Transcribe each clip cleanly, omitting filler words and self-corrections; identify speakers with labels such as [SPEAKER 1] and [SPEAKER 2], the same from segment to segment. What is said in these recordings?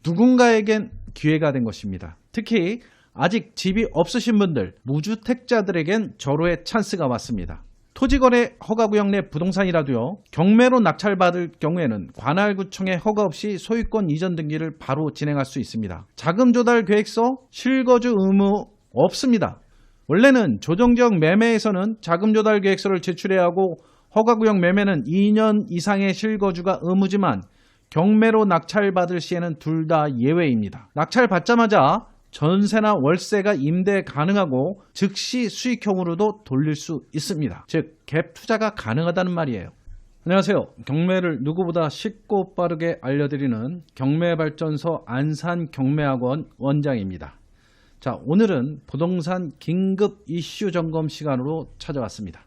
[SPEAKER 1] 누군가에겐 기회가 된 것입니다. 특히 아직 집이 없으신 분들, 무주택자들에겐 절호의 찬스가 왔습니다. 토지거래 허가구역 내 부동산이라도요, 경매로 낙찰받을 경우에는 관할구청의 허가 없이 소유권 이전 등기를 바로 진행할 수 있습니다. 자금조달계획서, 실거주 의무 없습니다. 원래는 조정지역 매매에서는 자금조달계획서를 제출해야 하고 허가구역 매매는 2년 이상의 실거주가 의무지만 경매로 낙찰받을 시에는 둘 다 예외입니다. 낙찰받자마자 전세나 월세가 임대 가능하고 즉시 수익형으로도 돌릴 수 있습니다. 즉 갭 투자가 가능하다는 말이에요. 안녕하세요. 경매를 누구보다 쉽고 빠르게 알려드리는 경매발전소 안산경매학원 원장입니다. 자, 오늘은 부동산 긴급 이슈 점검 시간으로 찾아왔습니다.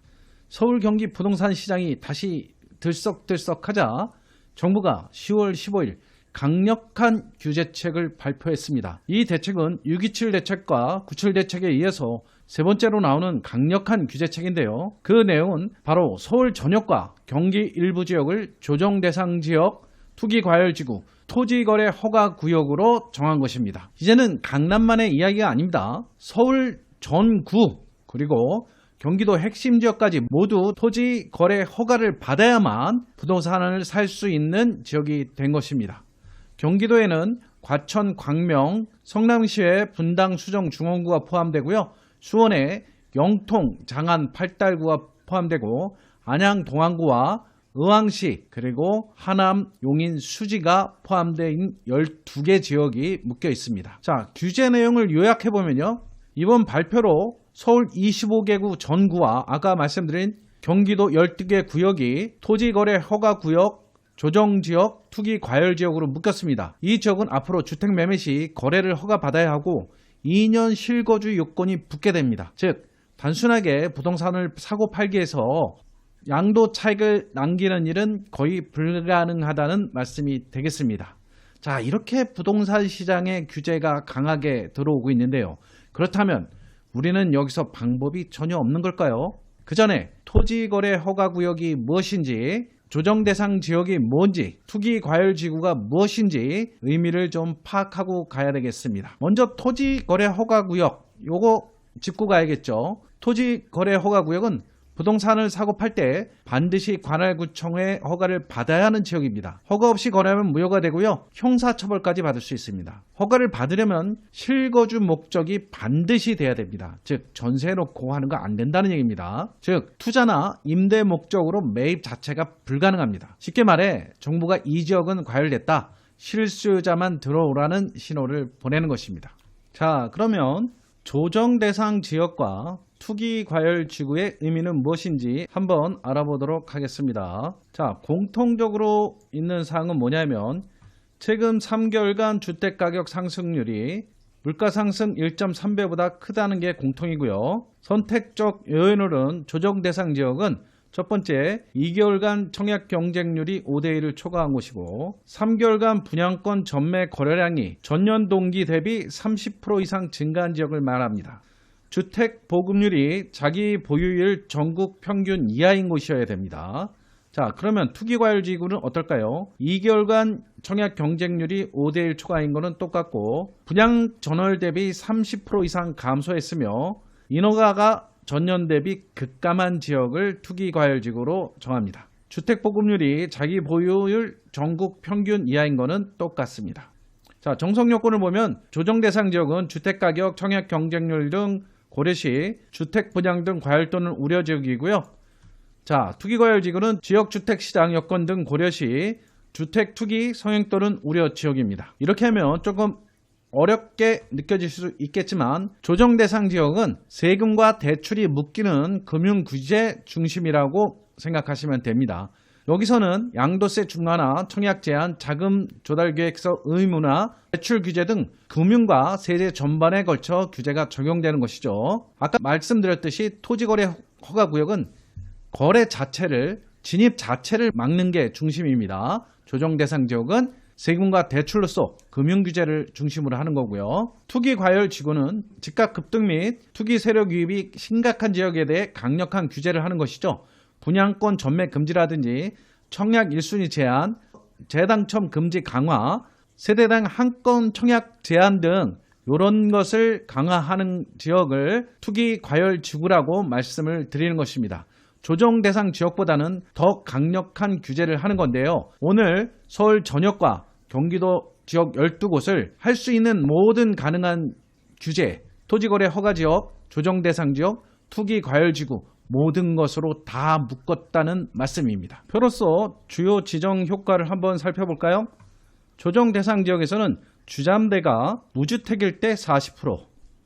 [SPEAKER 1] 서울 경기 부동산 시장이 다시 들썩들썩하자 정부가 10월 15일 강력한 규제책을 발표했습니다. 이 대책은 6.27 대책과 9.7 대책에 이어서 세 번째로 나오는 강력한 규제책인데요. 그 내용은 바로 서울 전역과 경기 일부 지역을 조정 대상 지역, 투기 과열지구, 토지거래 허가구역으로 정한 것입니다. 이제는 강남만의 이야기가 아닙니다. 서울 전구 그리고 경기도 핵심 지역까지 모두 토지 거래 허가를 받아야만 부동산을 살 수 있는 지역이 된 것입니다. 경기도에는 과천, 광명, 성남시의 분당, 수정, 중원구가 포함되고요. 수원에 영통, 장안, 팔달구가 포함되고 안양, 동안구와 의왕시 그리고 하남, 용인, 수지가 포함된 12개 지역이 묶여 있습니다. 자, 규제 내용을 요약해보면요. 이번 발표로 서울 25개구 전구와 아까 말씀드린 경기도 12개 구역이 토지거래 허가구역, 조정지역, 투기과열지역으로 묶였습니다. 이 지역은 앞으로 주택 매매 시 거래를 허가받아야 하고 2년 실거주 요건이 붙게 됩니다. 즉 단순하게 부동산을 사고 팔기에서 양도 차익을 남기는 일은 거의 불가능하다는 말씀이 되겠습니다. 자, 이렇게 부동산 시장의 규제가 강하게 들어오고 있는데요. 그렇다면 우리는 여기서 방법이 전혀 없는 걸까요? 그 전에 토지거래 허가구역이 무엇인지, 조정대상 지역이 뭔지, 투기과열지구가 무엇인지 의미를 좀 파악하고 가야 되겠습니다. 먼저 토지거래 허가구역, 요거 짚고 가야겠죠. 토지거래 허가구역은 부동산을 사고 팔 때 반드시 관할구청의 허가를 받아야 하는 지역입니다. 허가 없이 거래하면 무효가 되고요. 형사처벌까지 받을 수 있습니다. 허가를 받으려면 실거주 목적이 반드시 돼야 됩니다. 즉 전세 놓고 하는 거 안 된다는 얘기입니다. 즉 투자나 임대 목적으로 매입 자체가 불가능합니다. 쉽게 말해 정부가 이 지역은 과열됐다. 실수요자만 들어오라는 신호를 보내는 것입니다. 자, 그러면 조정 대상 지역과 투기 과열 지구의 의미는 무엇인지 한번 알아보도록 하겠습니다. 자, 공통적으로 있는 사항은 뭐냐면 최근 3개월간 주택가격 상승률이 물가 상승 1.3배보다 크다는 게 공통이고요. 선택적 요인으로는 조정 대상 지역은 첫 번째 2개월간 청약 경쟁률이 5대1을 초과한 곳이고 3개월간 분양권 전매 거래량이 전년 동기 대비 30% 이상 증가한 지역을 말합니다. 주택 보급률이 자기 보유율 전국 평균 이하인 곳이어야 됩니다. 자, 그러면 투기과열지구는 어떨까요? 2개월간 청약 경쟁률이 5대1 초과인 것은 똑같고 분양 전월 대비 30% 이상 감소했으며 인허가가 전년 대비 급감한 지역을 투기과열지구로 정합니다. 주택 보급률이 자기 보유율 전국 평균 이하인 것은 똑같습니다. 자, 정석 요건을 보면 조정 대상 지역은 주택가격, 청약 경쟁률 등 고려 시 주택 분양 등 과열 또는 우려 지역이고요. 자, 투기 과열 지구는 지역 주택 시장 여건 등 고려 시 주택 투기 성행 또는 우려 지역입니다. 이렇게 하면 조금 어렵게 느껴질 수 있겠지만 조정 대상 지역은 세금과 대출이 묶이는 금융 규제 중심이라고 생각하시면 됩니다. 여기서는 양도세 중과나 청약 제한, 자금 조달 계획서 의무나 대출 규제 등 금융과 세제 전반에 걸쳐 규제가 적용되는 것이죠. 아까 말씀드렸듯이 토지거래 허가구역은 거래 자체를, 진입 자체를 막는 게 중심입니다. 조정 대상 지역은 세금과 대출로서 금융 규제를 중심으로 하는 거고요. 투기 과열 지구는 집값 급등 및 투기 세력 유입이 심각한 지역에 대해 강력한 규제를 하는 것이죠. 분양권 전매 금지라든지 청약 1순위 제한, 재당첨 금지 강화, 세대당 한 건 청약 제한 등 이런 것을 강화하는 지역을 투기 과열 지구라고 말씀을 드리는 것입니다. 조정 대상 지역보다는 더 강력한 규제를 하는 건데요. 오늘 서울 전역과 경기도 지역 12곳을 할 수 있는 모든 가능한 규제, 토지거래 허가지역, 조정 대상 지역, 투기 과열 지구 모든 것으로 다 묶었다는 말씀입니다. 표로서 주요 지정 효과를 한번 살펴볼까요? 조정 대상 지역에서는 주담대가 무주택일 때 40%,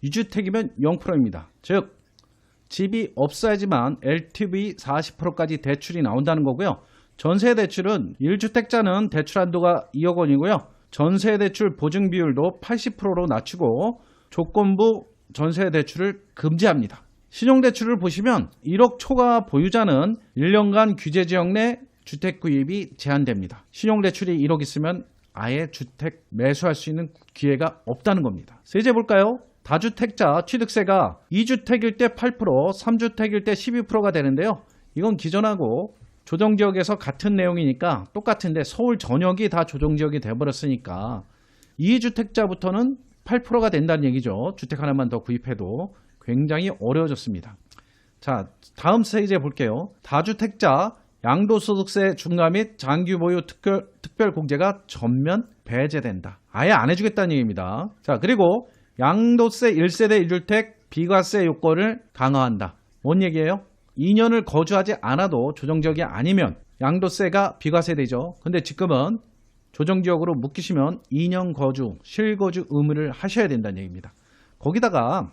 [SPEAKER 1] 유주택이면 0%입니다. 즉 집이 없어야지만 LTV 40%까지 대출이 나온다는 거고요. 전세 대출은 1주택자는 대출 한도가 2억 원이고요. 전세 대출 보증 비율도 80%로 낮추고 조건부 전세 대출을 금지합니다. 신용대출을 보시면 1억 초과 보유자는 1년간 규제 지역 내 주택 구입이 제한됩니다. 신용대출이 1억 있으면 아예 주택 매수할 수 있는 기회가 없다는 겁니다. 세제 볼까요? 다주택자 취득세가 2주택일 때 8%, 3주택일 때 12%가 되는데요. 이건 기존하고 조정지역에서 같은 내용이니까 똑같은데 서울 전역이 다 조정지역이 돼버렸으니까 2주택자부터는 8%가 된다는 얘기죠. 주택 하나만 더 구입해도 굉장히 어려워졌습니다. 자, 다음 세제 볼게요. 다주택자 양도소득세 중과 및 장기 보유 특별 공제가 전면 배제된다. 아예 안 해주겠다는 얘기입니다. 자, 그리고 양도세 1세대 1주택 비과세 요건을 강화한다. 뭔 얘기예요? 2년을 거주하지 않아도 조정지역이 아니면 양도세가 비과세되죠. 근데 지금은 조정지역으로 묶이시면 2년 거주, 실거주 의무를 하셔야 된다는 얘기입니다. 거기다가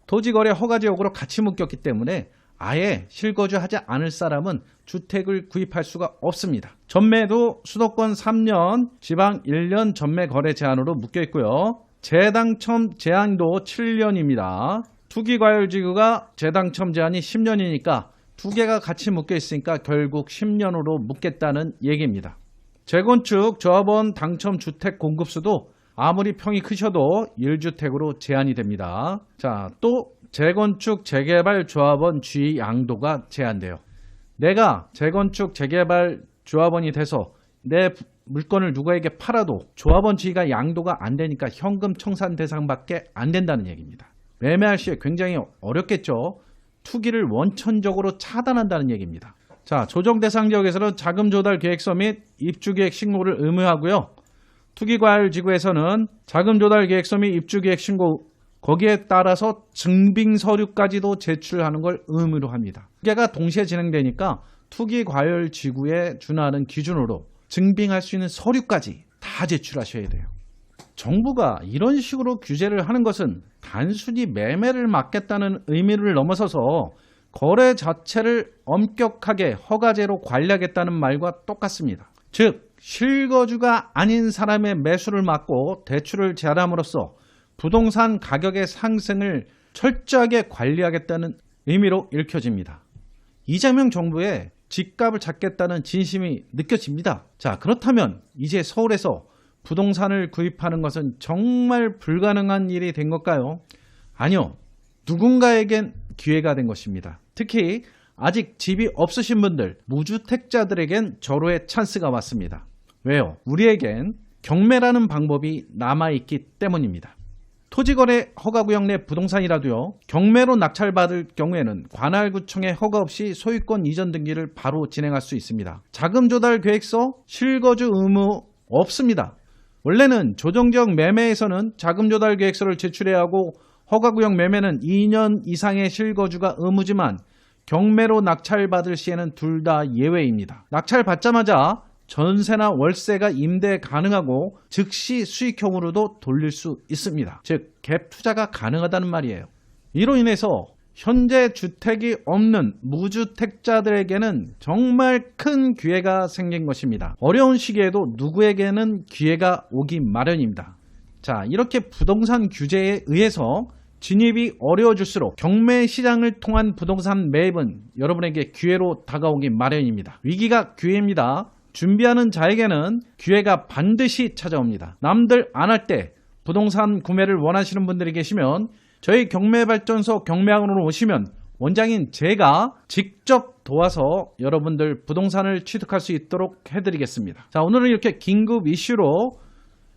[SPEAKER 1] 토지거래 허가지역으로 같이 묶였기 때문에 아예 실거주하지 않을 사람은 주택을 구입할 수가 없습니다. 전매도 수도권 3년, 지방 1년 전매 거래 제한으로 묶여 있고요. 재당첨 제한도 7년입니다. 투기과열지구가 재당첨 제한이 10년이니까 두 개가 같이 묶여 있으니까 결국 10년으로 묶겠다는 얘기입니다. 재건축 조합원 당첨 주택 공급수도 아무리 평이 크셔도 1주택으로 제한이 됩니다. 자, 또 재건축 재개발 조합원 주의 양도가 제한돼요. 내가 재건축 재개발 조합원이 돼서 내 물건을 누구에게 팔아도 조합원 지위가 양도가 안 되니까 현금 청산 대상밖에 안 된다는 얘기입니다. 매매할 시에 굉장히 어렵겠죠. 투기를 원천적으로 차단한다는 얘기입니다. 자, 조정 대상 지역에서는 자금 조달 계획서 및 입주 계획 신고를 의무하고요. 투기 과열 지구에서는 자금 조달 계획서 및 입주 계획 신고 거기에 따라서 증빙 서류까지도 제출하는 걸 의무로 합니다. 두 개가 동시에 진행되니까 투기 과열 지구에 준하는 기준으로 증빙할 수 있는 서류까지 다 제출하셔야 돼요. 정부가 이런 식으로 규제를 하는 것은 단순히 매매를 막겠다는 의미를 넘어서서 거래 자체를 엄격하게 허가제로 관리하겠다는 말과 똑같습니다. 즉, 실거주가 아닌 사람의 매수를 막고 대출을 제한함으로써 부동산 가격의 상승을 철저하게 관리하겠다는 의미로 읽혀집니다. 이재명 정부의 집값을 잡겠다는 진심이 느껴집니다. 자, 그렇다면 이제 서울에서 부동산을 구입하는 것은 정말 불가능한 일이 된 걸까요? 아니요. 누군가에겐 기회가 된 것입니다. 특히 아직 집이 없으신 분들, 무주택자들에겐 절호의 찬스가 왔습니다. 왜요? 우리에겐 경매라는 방법이 남아있기 때문입니다. 토지거래 허가구역 내 부동산이라도요, 경매로 낙찰받을 경우에는 관할구청의 허가 없이 소유권 이전 등기를 바로 진행할 수 있습니다. 자금 조달 계획서, 실거주 의무 없습니다. 원래는 조정지역 매매에서는 자금 조달 계획서를 제출해야 하고 허가구역 매매는 2년 이상의 실거주가 의무지만 경매로 낙찰받을 시에는 둘 다 예외입니다. 낙찰받자마자 전세나 월세가 임대 가능하고 즉시 수익형으로도 돌릴 수 있습니다. 즉 갭 투자가 가능하다는 말이에요. 이로 인해서 현재 주택이 없는 무주택자들에게는 정말 큰 기회가 생긴 것입니다. 어려운 시기에도 누구에게는 기회가 오기 마련입니다. 자, 이렇게 부동산 규제에 의해서 진입이 어려워질수록 경매 시장을 통한 부동산 매입은 여러분에게 기회로 다가오기 마련입니다. 위기가 기회입니다. 준비하는 자에게는 기회가 반드시 찾아옵니다. 남들 안 할 때 부동산 구매를 원하시는 분들이 계시면 저희 경매발전소 경매학원으로 오시면 원장인 제가 직접 도와서 여러분들 부동산을 취득할 수 있도록 해드리겠습니다. 자, 오늘은 이렇게 긴급 이슈로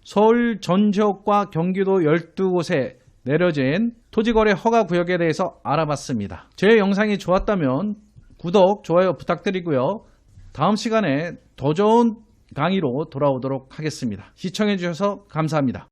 [SPEAKER 1] 서울 전 지역과 경기도 12곳에 내려진 토지거래 허가구역에 대해서 알아봤습니다. 제 영상이 좋았다면 구독, 좋아요 부탁드리고요. 다음 시간에 더 좋은 강의로 돌아오도록 하겠습니다. 시청해 주셔서 감사합니다.